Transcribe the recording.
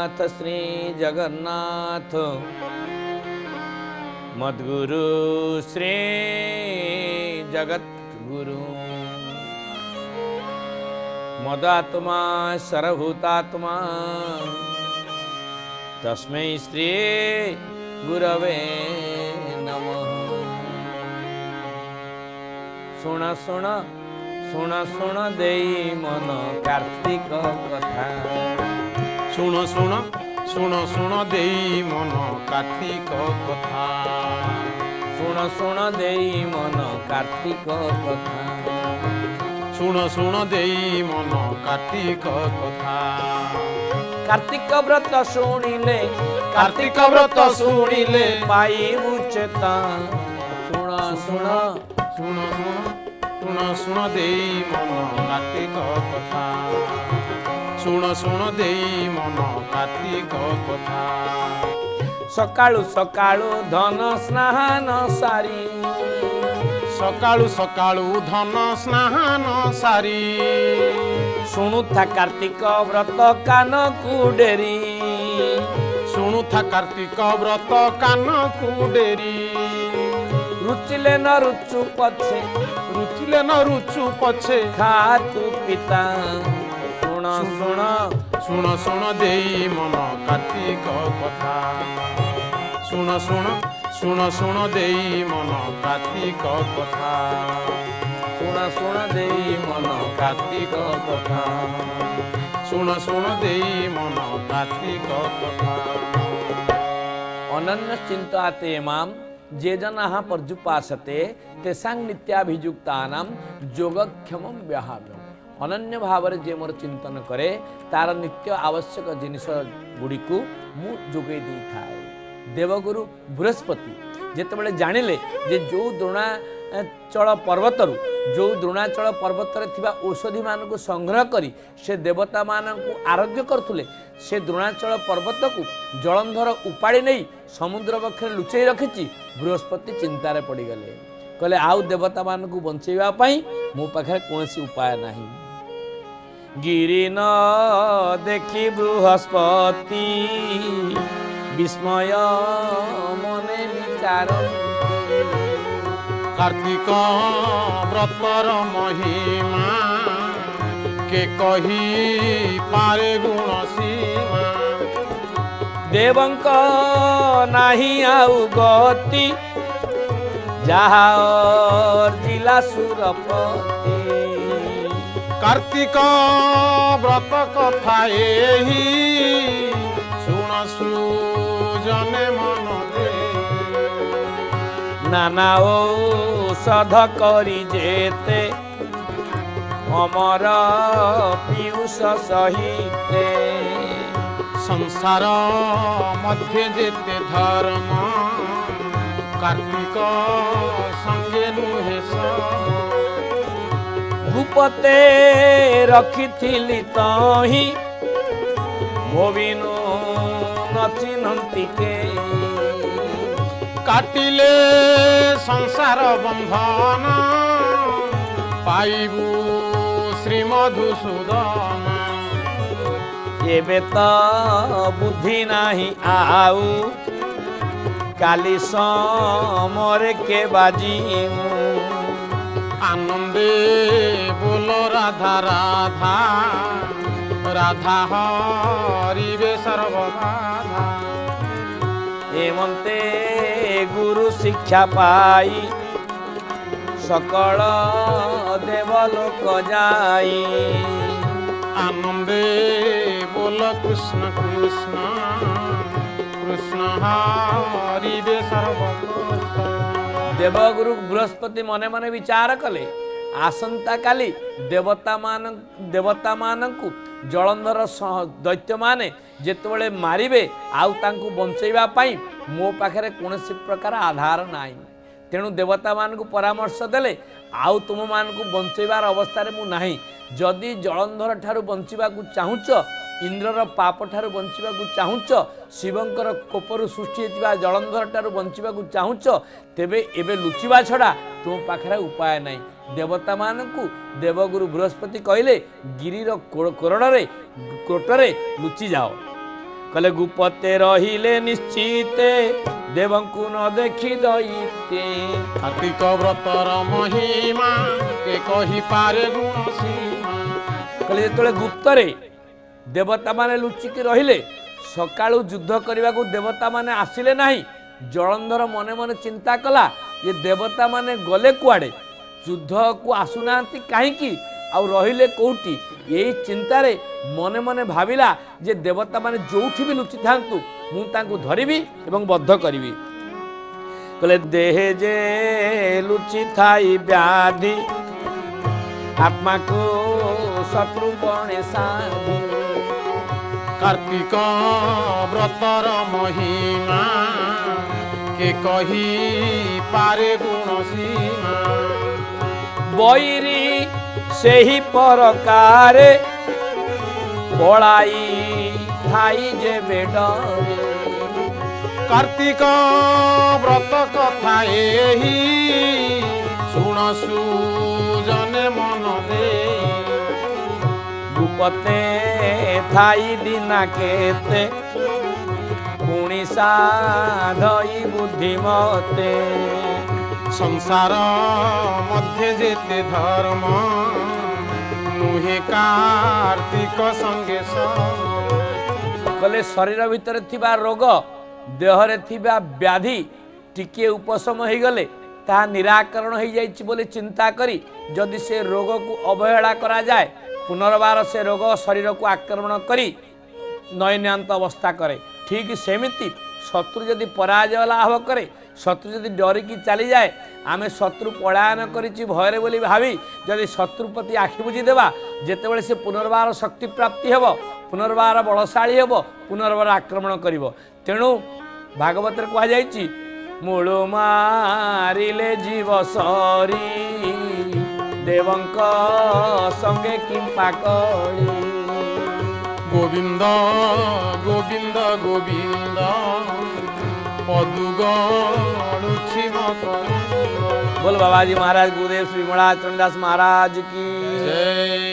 नाथ श्री जगन्नाथ मद्गुरु श्री जगद्गुरु मदात्मा सर्वभूतात्मा तस्मै श्री गुरवे नमः। सुन सुन सुन सुन देई मन कार्तिक कथा। सुन सुन सुन सुन देई मन कार्तिक कथा। सुन सुन देई मन कार्तिक कथा। सुन सुन देई मन कार्तिक कथा। कार्तिक व्रत शुणिले कार्तिक व्रत शुणिले पाइबु चेता। सुन सुन सुन सुन सुन सुन देई मन कार्तिक कथा। सुन सुन देई मन कार्तिक कथा। सकाळु सकाळु धन स्नान सारी। सकाळु सकाळु धन स्नान सारी। शुणुथा कार्तिक व्रत कान कुडेरी। शुणुथा कार्तिक व्रत कान कुडेरी। रुचिले न रुचु पछे रुचिले न रुचु पछे खातु पिता। सुन सुन सुन सुन देई मन कार्तिक कथा। सुन सुन सुन सुन देई मन कार्तिक कथा। सुन सुन देई मन कार्तिक कथा। सुन सुन देई मन कार्तिक कथा। अनन्य चिंताते माम जे जनाः पर्युपासते तेषां नित्याभियुक्तानां योगक्षेमं व्याहाम्यहम्। अनन्य भाव जे मोर चिंतन करे तार नित्य आवश्यक जिनिस गुड़ी को मु जोगे दी थाए। देवगुरु बृहस्पति जेतेबेले जानिले जे जो द्रोणाचल पर्वतरु जो द्रोणाचल पर्वतर थिबा औषधि मान को संग्रह करी से देवता मान को आरोग्य करथुले से द्रोणाचल पर्वत को जलंधर उपाड़ी नहीं समुद्र बक्षे लुचई रखिची। बृहस्पति चिंतार पड़ी गले कहले आउ देवता मान को बंचेवा पाई मो पाखे कोनसी उपाय नहीं। गिरी न देखी बृहस्पति विस्मय मने विचार। कार्तिक व्रतर महिमा के कही पारे गुण सीमा। देवंक नाही आउ गति जहा जिला सुरपति। कार्तिक व्रत कथा एही सुन सुजने मन दे। नाना औषध करी जेते अमर पीयूष सहिते। संसार मध्य जेते धर्म कार्तिक संगे नुहे भूपते रखिथिली तही मोबिनु न चिन्हन्ति के। काटिले संसार बंधन पाइबु श्री मधुसूदन। एबे तो बुद्धि नाही आउ काली समरे के बाजी। आनंदे बोलो राधा राधा राधा हरिवे सर्वबाधा। एमंते गुरु शिक्षा पाई सकल देवलोक जाई। आनंदे बोल कृष्ण कृष्ण कृष्ण हरिवे सर्वभूत। देवगुरु बृहस्पति मने मने विचार कले आसंता काली देवता मानकु जलंधर दैत्य माने जेतेबेले मारिबे आउ तांकु बंचैबा पाई मो पाखरे कोनोसी प्रकार आधार नाही। तेणु देवता मानकु परामर्श देले आउ तुम मानकु बंचैबार अवस्था रे मु नाही। जदि जलंधर ठारू बंचिबाकु चाहुच इंद्रर पाप ठारू बंचिबाकु चाहुच शिवंकर कोपरु सृष्टि हेतिबा जलंधर ठारू बंचिबाकु चाहुच तेबे एबे लुचिबा छड़ा तुम पाखरे उपाय नाही। देवता मानकु देवगुरु बृहस्पति कहले गिरीर कोरणरे कोटरे लुचि जाओ। कहले गुपते रहिले निश्चिते देवंकु न देखी दैते। कार्तिक व्रतर महिमा के कही पारे गुण सीमा। कहले जेतले गुप्तरे देवता माने लुचिकी रहिले सकाळु युद्ध करने को देवता माने आसिले नहीं। जलंधर मने मने चिंता कला ये देवता माने गले कुआडे युद्ध को आसुना कहीं आउ रहिले कोठी। यही चिंतारे मने मने भाविला जे देवता माने जोठी भी लुचि थांतु मु तांकु धरिबी एवं बद्ध करिबी। कहले देह जे लुचि थाई व्याधि आत्मा को शत्रु बणे साधि। कार्तिक व्रतर महिमा के कही पारे गुण सीमा। बैरी सेही परकारे पड़ाई थाई जे बेडरे। कार्तिक व्रत कथा एही सुण सुजने मन दे। गुपते थाई दिना केते पुणी साधई बुद्धिमते। संसार मध्य जेते धर्म नुहे कार्तिक संगे कले शरीर भितर थिबा रोग देहरे थिबा व्याधि टिके उपशम हो गले ता निराकरण हो जाइछि बोले चिंता करी जदि से रोग को अवहेला करा जाए पुनर्बार से रोग शरीर को आक्रमण करी नयनांत अवस्था करे। ठीक सेमिति शत्रु जदि पराजय लाभ करे शत्रु जदि डरिकी चली जाए आमे शत्रु पलायन करिछि भयरे बोली भावी जदि शत्रु प्रति आखि बुझी देवा जेतेबेले से पुनर्बार शक्ति प्राप्ति हेबो पुनर्बार बलशाली हेबो पुनर्बार आक्रमण करिवो। तेणु भागवत रे कहा जाइछि मूळु मारिले जीव सरी देवंक संगे किंपा करी। गोविंद गोविंद गोविंद पदुगणुछि मत। बोल बाबाजी महाराज गुरुदेव श्री महाराज चंद्रदास महाराज की जय।